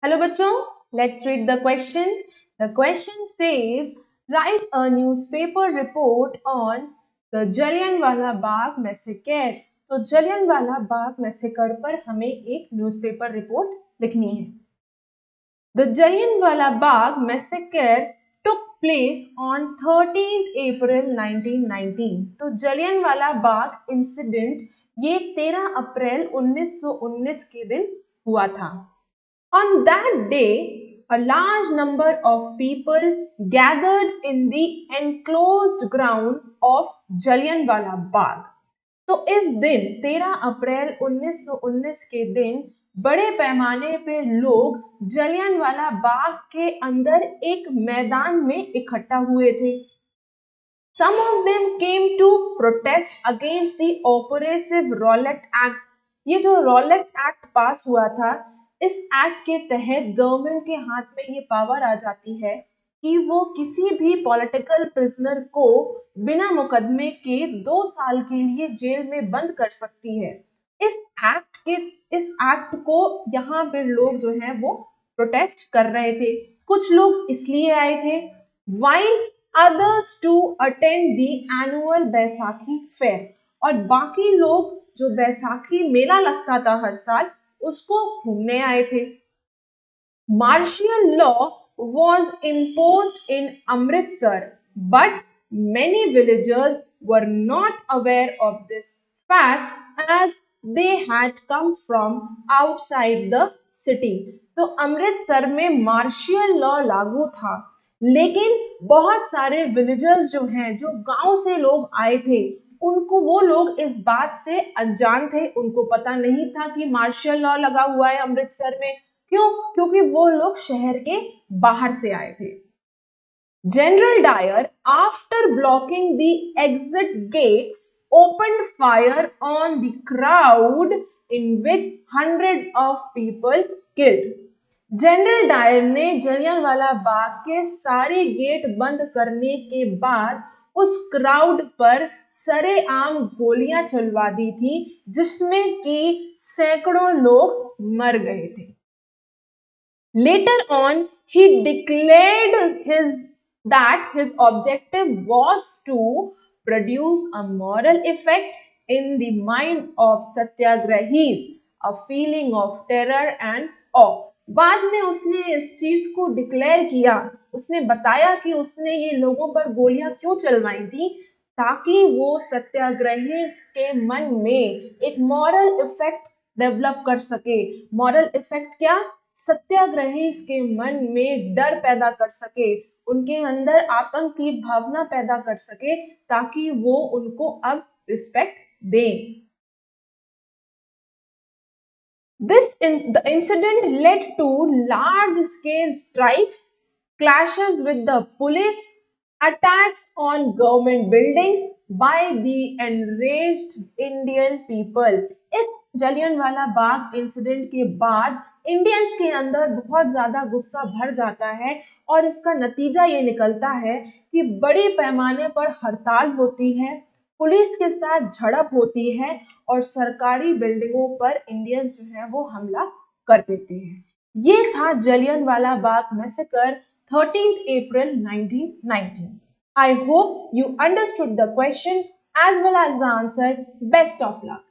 Hello बच्चों, let's read the question. The question says, write a newspaper report on the Jallianwala Bagh massacre. तो Jallianwala Bagh massacre पर हमें एक newspaper report लिखनी है. The Jallianwala Bagh massacre took place on 13th April 1919. तो Jallianwala Bagh incident ये 13 अप्रैल 1919 के दिन हुआ था. On that day, a large number of people gathered in the enclosed ground of Jallianwala Bagh. तो इस दिन 13 अप्रैल 1919 के दिन बड़े पैमाने पे लोग जलियांवाला बाग के अंदर एक मैदान में इकट्ठा हुए थे. Some of them came to protest against the Oppressive Rowlatt Act. ये जो रॉलेट एक्ट पास हुआ था, इस एक्ट के तहत गवर्नमेंट के हाथ में ये पावर आ जाती है कि वो किसी भी पॉलिटिकल प्रिजनर को बिना मुकदमे के 2 साल के लिए जेल में बंद कर सकती है. इस एक्ट को यहाँ पे लोग जो हैं वो प्रोटेस्ट कर रहे थे. कुछ लोग इसलिए आए थे while others to attend the annual Baisakhi fair, और बाकी लोग जो बैसाखी मेला लगता था हर साल उसको घूमने आए थे. Martial law was imposed in Amritsar, but many villagers were not aware of this fact as they had come from outside the city. तो अमृतसर में मार्शियल लॉ लागू था, लेकिन बहुत सारे विलेजर्स जो हैं, जो गांव से लोग आए थे, उनको वो लोग इस बात से अनजान थे. उनको पता नहीं था कि मार्शियल लॉ लगा हुआ है अमृतसर में. क्यों? क्योंकि वो लोग शहर के बाहर से आए थे. General Dyer, after blocking the exit gates, opened fire on the crowd in which hundreds of people killed. General Dyer ने जलियांवाला बाग के सारे गेट बंद करने के बाद उस क्राउड पर सरेआम गोलियां चलवा दी थी, जिसमें कि सैकड़ों लोग मर गए थे. Later on, he declared that his objective was to produce a moral effect in the mind of satyagrahis, a feeling of terror and awe. बाद में उसने इस चीज को डिक्लेयर किया, उसने बताया कि उसने ये लोगों पर गोलियां क्यों चलवाई थी, ताकि वो सत्याग्रही के मन में एक मॉरल इफेक्ट डेवलप कर सके. मॉरल इफेक्ट क्या? सत्याग्रही के मन में डर पैदा कर सके, उनके अंदर आतंक की भावना पैदा कर सके, ताकि वो उनको अब रिस्पेक्ट दें. The incident led to large-scale strikes, clashes with the police, attacks on government buildings by the enraged Indian people. इस जलियांवाला बाग इंसिडेंट के बाद इंडियंस के अंदर बहुत ज्यादा गुस्सा भर जाता है, और इसका नतीजा ये निकलता है कि बड़ी पैमाने पर हड़ताल होती है, पुलिस के साथ झड़प होती है, और सरकारी बिल्डिंगों पर इंडियंस जो है वो हमला कर देते हैं. ये था Jallianwala Bagh massacre 13th April 1919. I hope you understood the question as well as the answer. Best of luck.